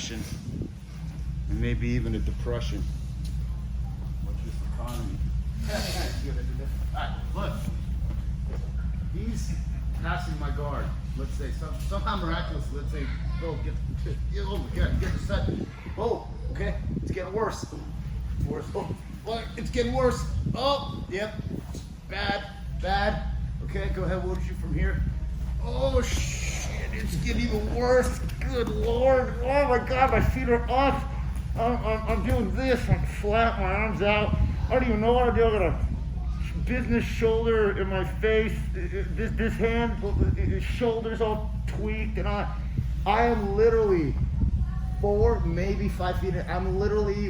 recession and maybe even a depression with this economy. Alright, look. He's passing my guard. Let's say somehow miraculous. Let's say, oh, get over, get the set. Oh, okay, it's getting worse. Worse. Oh, look, it's getting worse. Oh, yep, bad. Okay, go ahead. We'll shoot from here. Oh shit, it's getting even worse. Good Lord. Oh my God, my feet are off. I'm doing this. I'm flat. My arms out. I don't even know what I'm doing. I got a business shoulder in my face. This hand, his shoulder's all tweaked, and I am literally 4, maybe 5 feet. I'm literally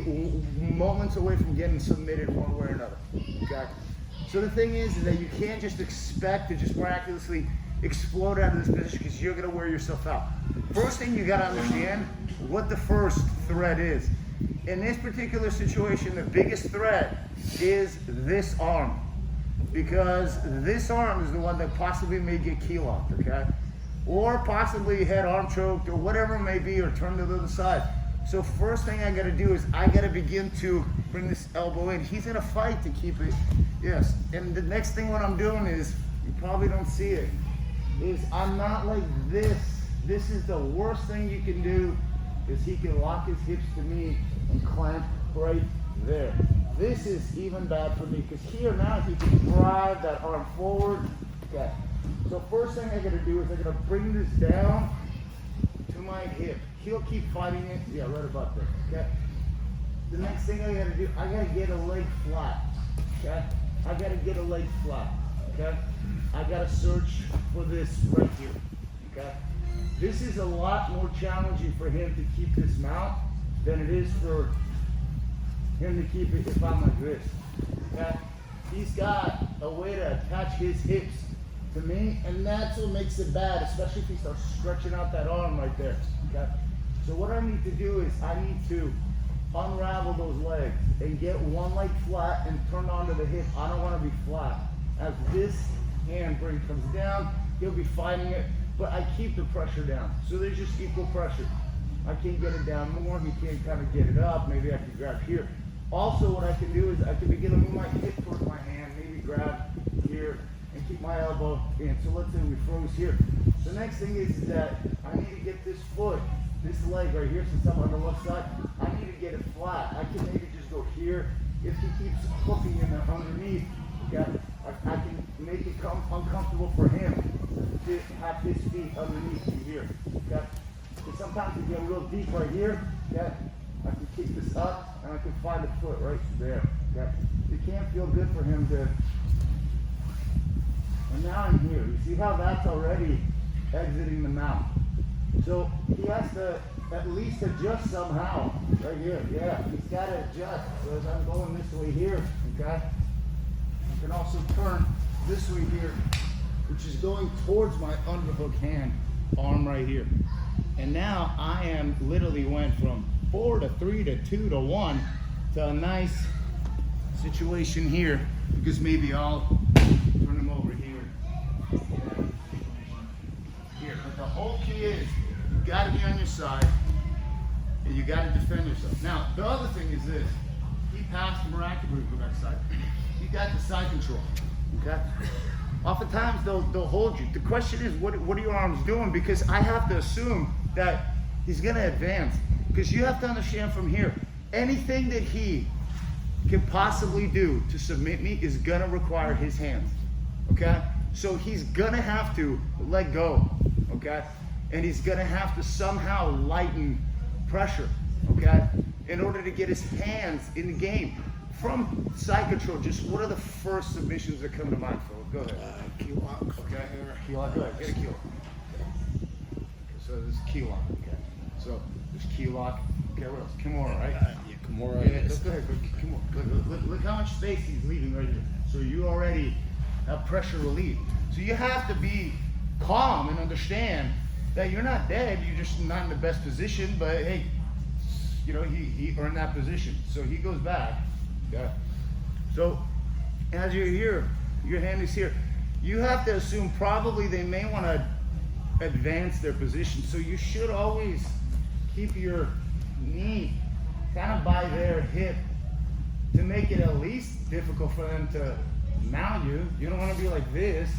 moments away from getting submitted one way or another. Okay. So the thing is that you can't just expect to just miraculously explode out of this position because you're gonna wear yourself out. First thing you gotta understand what the first threat is. In this particular situation, the biggest threat is this arm, because this arm is the one that possibly may get key locked, okay? Or possibly head arm choked or whatever it may be, or turned to the other side. So first thing I gotta do is I gotta begin to bring this elbow in. He's in a fight to keep it, yes. And the next thing what I'm doing is, you probably don't see it, is I'm not like this. This is the worst thing you can do, is he can lock his hips to me and clamp right there. This is even bad for me, because here now he can drive that arm forward. Okay. So first thing I gotta do is I gotta bring this down to my hip. He'll keep fighting it. Yeah, right about there. Okay. The next thing I gotta do, I gotta get a leg flat. Okay. I gotta get a leg flat. Okay. I gotta search for this right here. Okay. This is a lot more challenging for him to keep this mount than it is for him to keep it if I'm like this. Okay. He's got a way to attach his hips to me, and that's what makes it bad, especially if he starts stretching out that arm right there. Okay. So what I need to do is I need to unravel those legs and get one leg flat and turn onto the hip. I don't want to be flat. As this handbrake comes down, he'll be fighting it, but I keep the pressure down. So there's just equal pressure. I can't get it down more. He can't kind of get it up. Maybe I can grab here. Also, what I can do is I can begin to move my hip towards my hand, maybe grab here and keep my elbow in. So let's say we froze here. The next thing is that I need to get this foot, this leg right here, since I'm on the left side, I need to get it flat. I can maybe just go here. If he keeps hooking in there underneath, okay, I can make it uncomfortable for him to have his feet underneath me here. Okay? Because sometimes you get real deep right here, okay? I can kick this up and I can find a foot right there. Okay? It can't feel good for him to. And now I'm here. You see how that's already exiting the mount. So he has to at least adjust somehow. Right here. Yeah, he's got to adjust. So as I'm going this way here, okay? I can also turn this way here, which is going towards my underhook hand, arm right here. And now I am literally went from 4 to 3 to 2 to 1 to a nice situation here, because maybe I'll turn him over here. Here, but the whole key is you got to be on your side and you got to defend yourself. Now, the other thing is this: he passed miraculously to that side. He got the side control. Okay. Oftentimes they'll hold you. The question is, what are your arms doing? Because I have to assume that he's going to advance. Because you have to understand from here, anything that he can possibly do to submit me is going to require his hands. Okay? So he's going to have to let go. Okay? And he's going to have to somehow lighten pressure. Okay? In order to get his hands in the game. From side control, just what are the first submissions that come to mind, Phil? Go ahead. Key lock. Okay. Key lock. Go ahead. Get a key lock. Okay, so this is key lock. Okay. So there's key lock. Okay. What else? Kimura, right? Yeah, Kimura. Yeah. Go ahead. Kimura. Look how much space he's leaving right here. So you already have pressure relief. So you have to be calm and understand that you're not dead. You're just not in the best position. But hey, you know he earned that position. So he goes back. Yeah. So as you're here, your hand is here. You have to assume probably they may want to advance their position. So you should always keep your knee kind of by their hip to make it at least difficult for them to mount you. You don't want to be like this,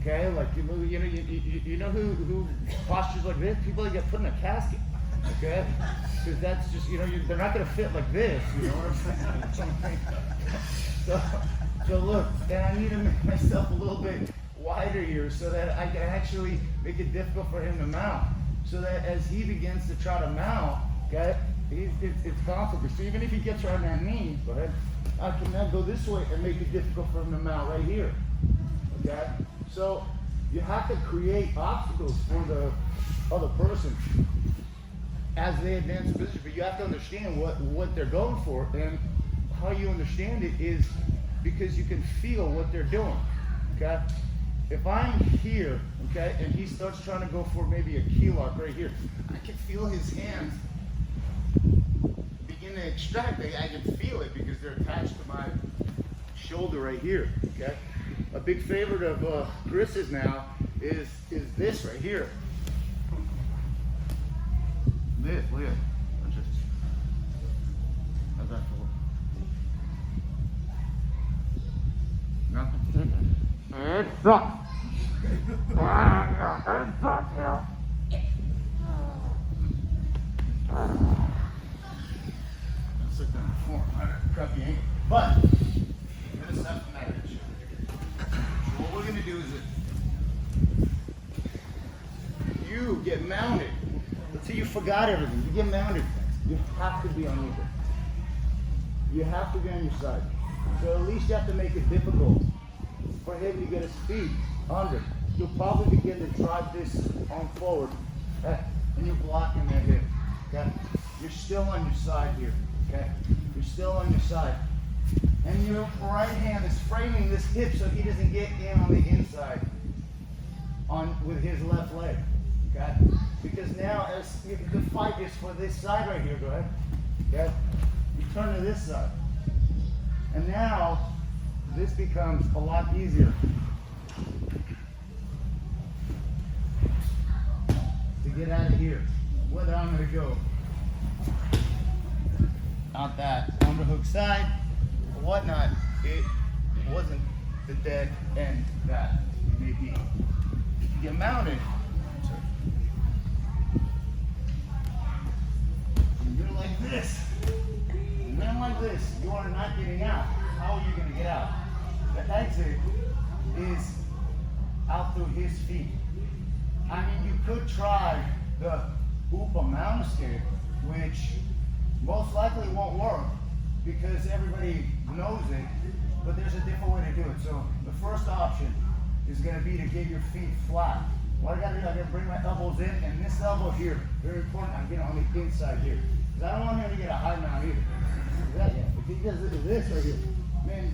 okay? Like you know who postures like this? People that get put in a casket, okay? Because that's just they're not gonna fit like this. You know what I'm saying? So look, and I need to make myself a little bit wider here so that I can actually make it difficult for him to mount. So that as he begins to try to mount, okay, it's complicated. So even if he gets right on that knee, go ahead, I can now go this way and make it difficult for him to mount right here. Okay? So you have to create obstacles for the other person as they advance the position, but you have to understand what they're going for, and how you understand it is because you can feel what they're doing. Okay? If I'm here, okay, and he starts trying to go for maybe a key lock right here, I can feel his hands begin to extract. I can feel it because they're attached to my shoulder right here, okay? A big favorite of Chris's now is this right here. This, look at it. How's that for? Nothing? It sucks. It sucks, yeah. Let's sit down the floor. Crappy ankle. But, I'm going to step from that edge. So what we're going to do is you get mounted. Let's say you forgot everything. You get mounted. You have to be on your back. You have to be on your side. So at least you have to make it difficult for him to get his feet under. You'll probably begin to drive this on forward, okay? And you're blocking that hip, okay? You're still on your side here, okay? You're still on your side. And your right hand is framing this hip so he doesn't get in on the inside with his left leg, okay? Because now as the fight is for this side right here, go ahead, okay? You turn to this side. And now this becomes a lot easier to get out of here. Whether I'm going to go out that underhook side or whatnot, it wasn't the dead end that it may be. If you get mounted, and you're like this, and then like this, you are not getting out. How are you going to get out? The exit is out through his feet. I mean, you could try the Upa mountain stick, which most likely won't work because everybody knows it, but there's a different way to do it. So the first option is going to be to get your feet flat. What I got to do, I got to bring my elbows in, and this elbow here, very important, I'm getting on the inside here. Because I don't want him to get a high mount either. That, yeah. If he does this right here, man,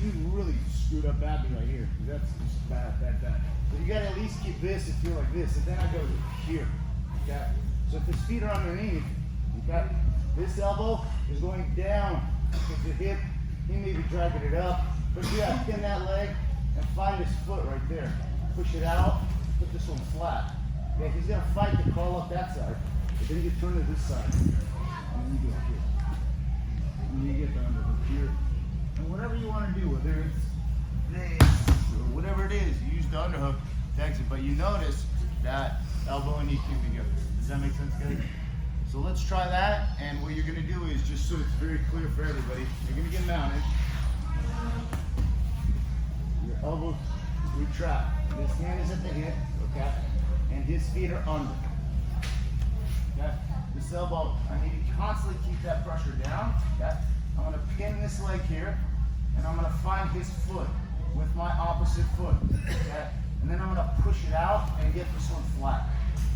you really screwed up badly right here. That's just bad. So you got to at least keep this and feel like this, and then I go here. Okay? So if his feet are underneath, okay, this elbow is going down with the hip. He may be dragging it up, but you got to pin that leg and find his foot right there. Push it out, put this one flat. Okay, he's going to fight to crawl up that side, but then you turn to this side, and then you go here. And you get the underhook here. And whatever you want to do, whether it's this or whatever it is, you use the underhook to exit. But you notice that elbow and knee came together. Does that make sense, guys? So let's try that. And what you're going to do is, just so it's very clear for everybody, you're going to get mounted. Your elbows retract. This hand is at the hip, okay? And his feet are under. Okay? This elbow, I need to constantly keep that pressure down. Okay? I'm going to pin this leg here, and I'm going to find his foot with my opposite foot. Okay? And then I'm going to push it out and get this one flat.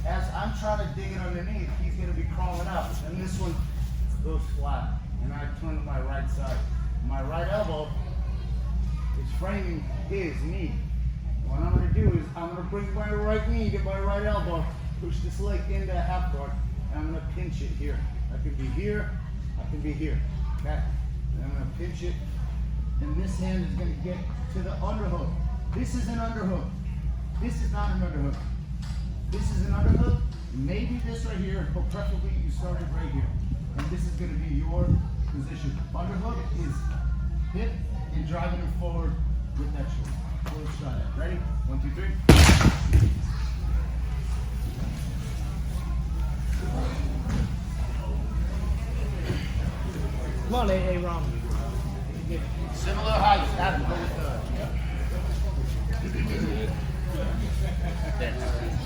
As I'm trying to dig it underneath, he's going to be crawling up, and this one goes flat. And I turn to my right side. My right elbow is framing his knee. What I'm going to do is I'm going to bring my right knee to my right elbow, push this leg into a half guard, and I'm going to pinch it here. I can be here, I can be here. Okay? And I'm going to pinch it, and this hand is going to get to the underhook. This is an underhook. This is not an underhook. This is an underhook. Maybe this right here, but preferably you started right here. And this is going to be your position. Underhook is hip and driving it forward with that shoulder. So let's try that. Ready? 1, 2, 3. Come on, A Ron. Similar height. Adam, go with the. There.